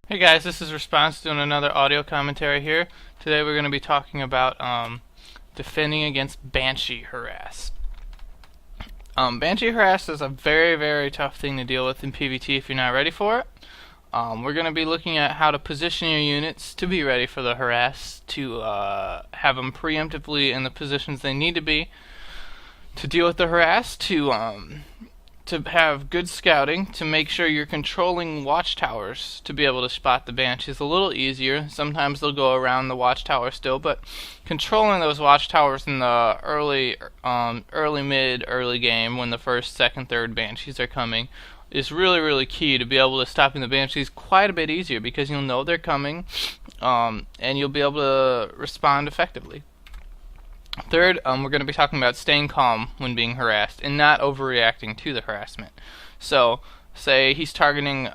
Hey guys, this is Response doing another audio commentary here. Today we're going to be talking about defending against Banshee Harrass. Banshee Harrass is a very tough thing to deal with in PvT if you're not ready for it. We're going to be looking at how to position your units to be ready for the Harrass, to have them preemptively in the positions they need to be to deal with the Harrass, to have good scouting, to make sure you're controlling watchtowers to be able to spot the Banshees a little easier. Sometimes they'll go around the watchtower still, but controlling those watchtowers in the early game when the first, second, third Banshees are coming is really key to be able to stopping the Banshees quite a bit easier, because you'll know they're coming and you'll be able to respond effectively. Third, we're going to be talking about staying calm when being harassed and not overreacting to the harassment. So, say he's targeting,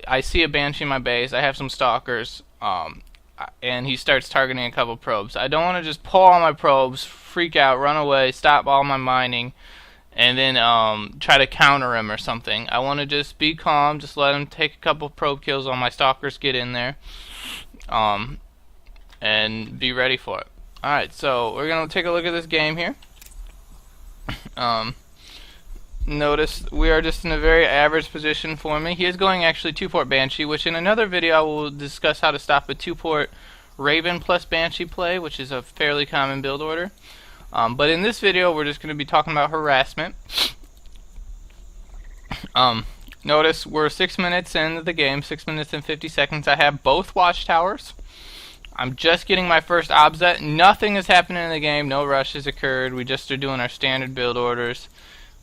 I see a Banshee in my base, I have some stalkers, and he starts targeting a couple probes. I don't want to just pull all my probes, freak out, run away, stop all my mining, and then try to counter him or something. I want to just be calm, just let him take a couple probe kills while my stalkers get in there, and be ready for it. Alright, so we're going to take a look at this game here. Notice we are just in a very average position for me. He is going actually 2-port Banshee, which in another video I will discuss how to stop a 2-port Raven plus Banshee play, which is a fairly common build order. But in this video we're just going to be talking about harassment. Notice we're 6 minutes into the game, 6 minutes and 50 seconds. I have both watchtowers. I'm just getting my first obset. Nothing is happening in the game. No rush has occurred. We just are doing our standard build orders.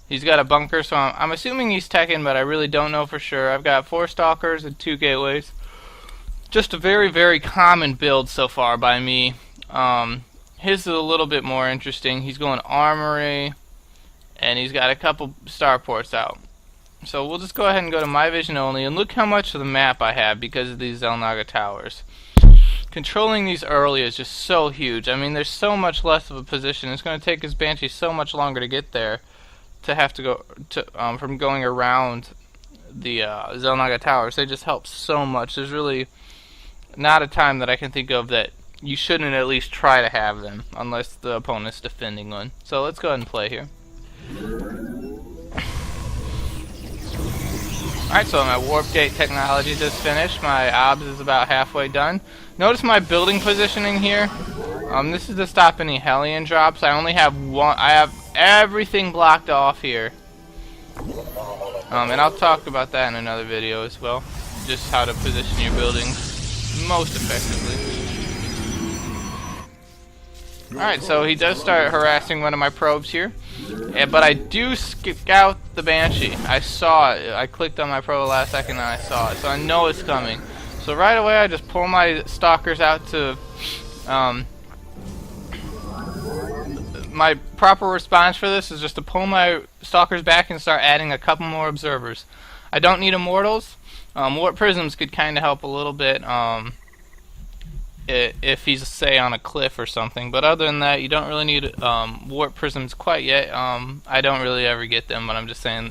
He's got a bunker, so I'm assuming he's teching, but I really don't know for sure. I've got 4 stalkers and 2 gateways. Just a very common build so far by me. His is a little bit more interesting. He's going armory, and he's got a couple starports out. So we'll just go ahead and go to my vision only, and look how much of the map I have because of these Xel'Naga towers. Controlling these early is just so huge. I mean, there's so much less of a position. It's going to take his Banshee so much longer to get there, to have to go to from going around the Xel'Naga towers. They just help so much. There's really not a time that I can think of that you shouldn't at least try to have them, unless the opponent's defending one. So let's go ahead and play here. Alright, so my warp gate technology just finished. My obs is about halfway done. Notice my building positioning here. This is to stop any Hellion drops. I only have one. I have everything blocked off here. And I'll talk about that in another video as well. Just how to position your buildings most effectively. Alright, so he does start harassing one of my probes here. But I do scout the Banshee. I saw it. I clicked on my probe last second and I saw it. So I know it's coming. So right away I just pull my stalkers out to... my proper response for this is just to pull my stalkers back and start adding a couple more observers. I don't need immortals. Warp prisms could kind of help a little bit if he's, say, on a cliff or something. But other than that, you don't really need warp prisms quite yet. I don't really ever get them, but I'm just saying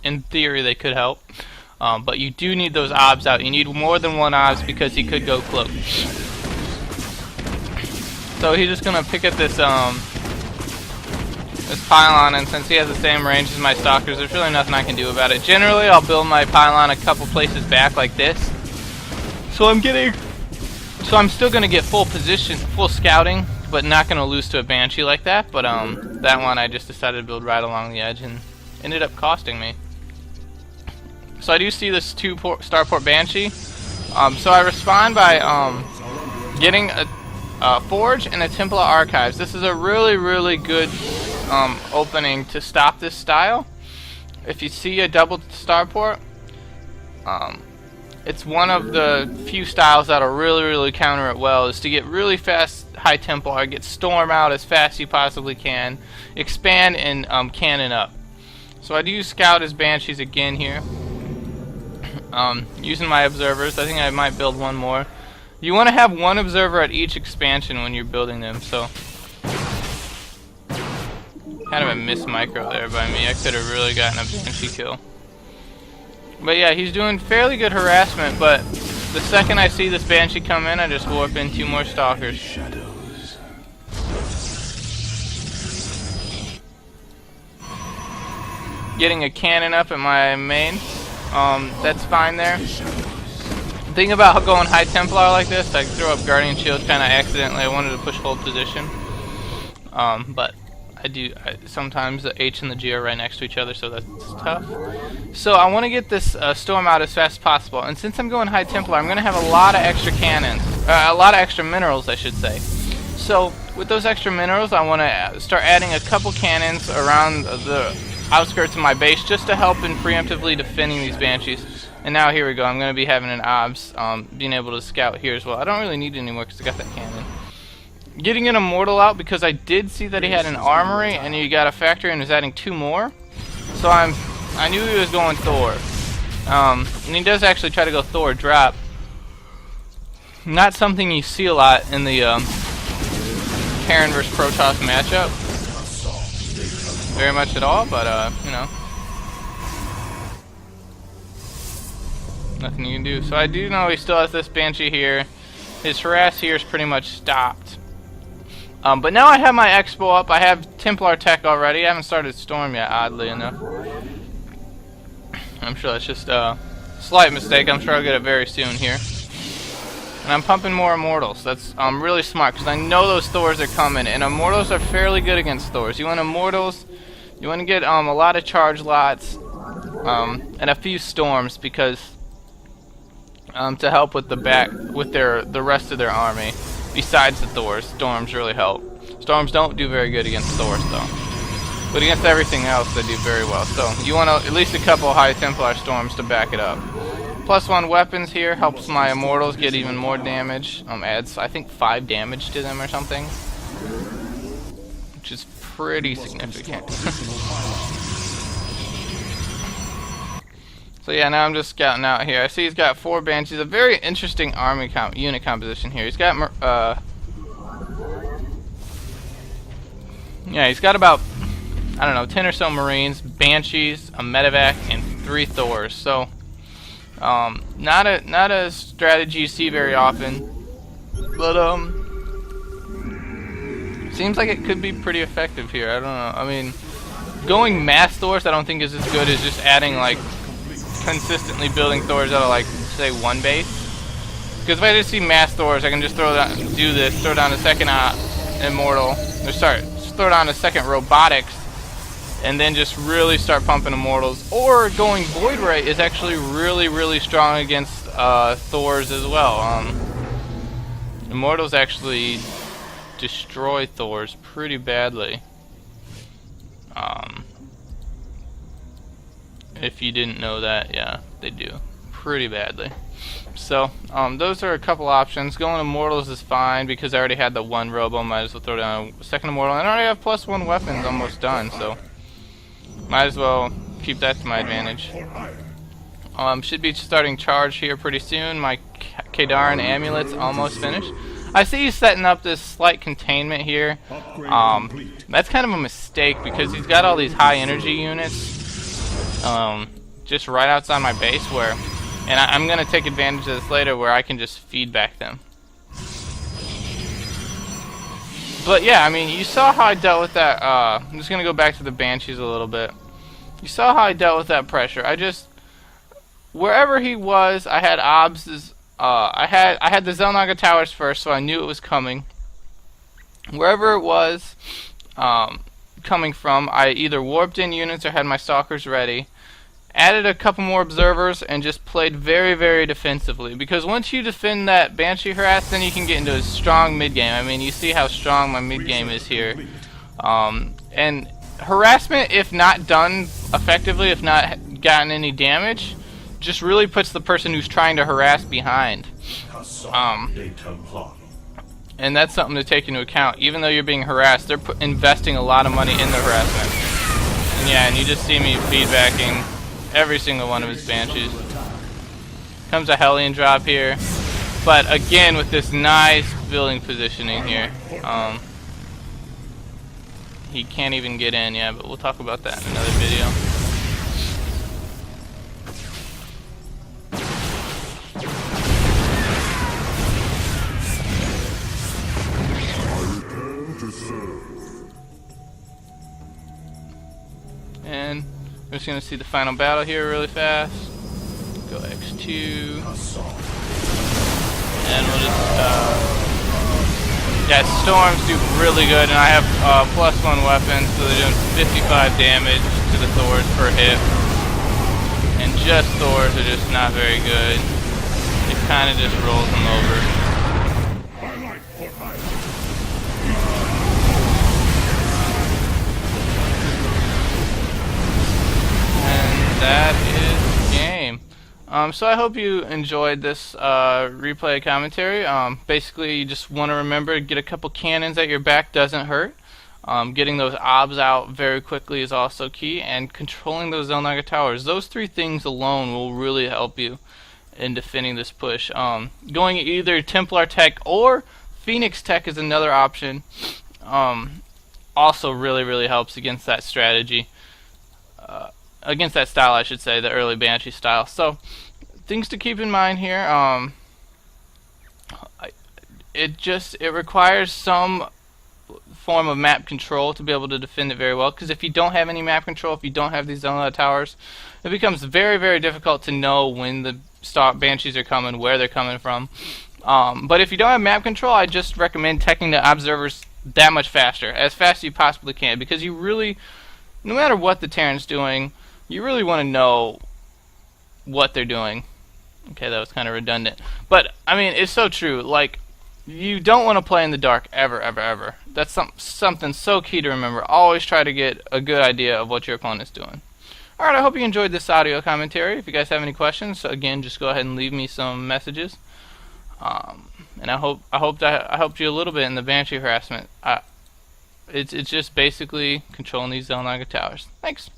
in theory they could help. But you do need those obs out. You need more than one obs because he could go cloak. So he's just gonna pick at this this pylon, and since he has the same range as my stalkers, there's really nothing I can do about it. Generally, I'll build my pylon a couple places back like this. So I'm still gonna get full position, full scouting, but not gonna lose to a Banshee like that. But that one I just decided to build right along the edge and ended up costing me. So I do see this 2-starport Banshee. So I respond by getting a Forge and a Templar Archives. This is a really good opening to stop this style. If you see a double starport, it's one of the few styles that'll really counter it well, is to get really fast high Templar, get Storm out as fast as you possibly can, expand and cannon up. So I do scout his Banshees again here. Using my observers. I think I might build one more. You want to have one observer at each expansion when you're building them, so kind of a miss micro there by me. I could have really gotten a Banshee kill. But yeah, he's doing fairly good harassment, but the second I see this Banshee come in, I just warp in 2 more Stalkers. Getting a cannon up at my main. That's fine there. The thing about going High Templar like this, I throw up Guardian Shield kind of accidentally. I wanted to push hold position. But sometimes the H and the G are right next to each other, so that's tough. So I want to get this storm out as fast as possible. And since I'm going High Templar, I'm going to have a lot of extra cannons. A lot of extra minerals, I should say. So with those extra minerals, I want to start adding a couple cannons around the outskirts of my base just to help in preemptively defending these Banshees. And now here we go. I'm going to be having an obs, being able to scout here as well. I don't really need it anymore because I got that cannon. Getting an Immortal out because I did see that he had an armory, and you got a factor in is adding 2 more. So I knew he was going Thor. And he does actually try to go Thor drop. Not something you see a lot in the Terran vs Protoss matchup. Very much at all, but you know. Nothing you can do. So I do know he still has this Banshee here. His harass here is pretty much stopped. But now I have my Expo up. I have Templar Tech already. I haven't started Storm yet, oddly enough. I'm sure that's just a slight mistake. I'm sure I'll get it very soon here. And I'm pumping more Immortals. That's really smart because I know those Thors are coming. And Immortals are fairly good against Thors. You want Immortals, you want to get a lot of charge lots and a few Storms because to help with the rest of their army. Besides the Thors, Storms really help. Storms don't do very good against Thors though, but against everything else they do very well. So you want at least a couple High Templar Storms to back it up. +1 weapons here helps my Immortals get even more damage. Adds I think 5 damage to them or something, which is pretty significant. So yeah, now I'm just scouting out here. I see he's got 4 Banshees. A very interesting army unit composition here. He's got yeah, he's got about, I don't know, 10 or so Marines, Banshees, a Medevac, and 3 Thors. So not a strategy you see very often, but seems like it could be pretty effective here. I don't know. I mean, going mass Thors I don't think is as good as just adding like consistently building Thors out of like say 1 base. Because if I just see mass Thors, I can just throw down a second Immortal, or throw down a second Robotics, and then just really start pumping Immortals. Or going Void Ray is actually really strong against Thors as well. Immortals actually destroy Thors pretty badly. If you didn't know that, yeah, they do pretty badly. So those are a couple options. Going Immortals is fine because I already had the 1 Robo. Might as well throw down a second Immortal, and I already have +1 weapons almost done, so might as well keep that to my advantage. Should be starting charge here pretty soon. My Kadaran Amulet's almost finished. I see he's setting up this slight containment here. That's kind of a mistake because he's got all these high energy units just right outside my base and I'm going to take advantage of this later where I can just feedback them. But yeah, I mean, you saw how I dealt with that. I'm just going to go back to the Banshees a little bit. You saw how I dealt with that pressure. Wherever he was, I had obs. I had the Xel'Naga Towers first, so I knew it was coming. Wherever it was coming from, I either warped in units or had my Stalkers ready. Added a couple more observers and just played very defensively, because once you defend that Banshee harass, then you can get into a strong mid game. I mean, you see how strong my mid game is here. And harassment, if not done effectively, if not gotten any damage, just really puts the person who's trying to harass behind. And that's something to take into account. Even though you're being harassed, they're investing a lot of money in the harassment. And yeah, and you just see me feedbacking every single one of his Banshees. Comes a Hellion drop here. But again, with this nice building positioning here. He can't even get in, yeah, but we'll talk about that in another video. just going to see the final battle here really fast. Go X2. And we'll just, yeah, storms do really good, and I have +1 weapon, so they're doing 55 damage to the Thors per hit. And just Thors are just not very good. It kind of just rolls them over. That is the game. So I hope you enjoyed this replay commentary. Basically, you just want to remember to get a couple cannons at your back doesn't hurt. Getting those obs out very quickly is also key, and controlling those Xel'Naga towers. Those 3 things alone will really help you in defending this push. Going either Templar tech or Phoenix tech is another option. Also really helps against that strategy. Against that style, I should say, the early Banshee style. So, things to keep in mind here. It requires some form of map control to be able to defend it very well. Because if you don't have any map control, if you don't have these Xel'Naga towers, it becomes very difficult to know when the Banshees are coming, where they're coming from. But if you don't have map control, I just recommend teching the observers that much faster, as fast as you possibly can, because you really, no matter what the Terran's doing, you really want to know what they're doing. Okay, that was kind of redundant. But, I mean, it's so true. Like, you don't want to play in the dark ever. That's something so key to remember. Always try to get a good idea of what your opponent's doing. Alright, I hope you enjoyed this audio commentary. If you guys have any questions, again, just go ahead and leave me some messages. And I hope that I helped you a little bit in the Banshee harassment. It's just basically controlling these Xel'Naga towers. Thanks.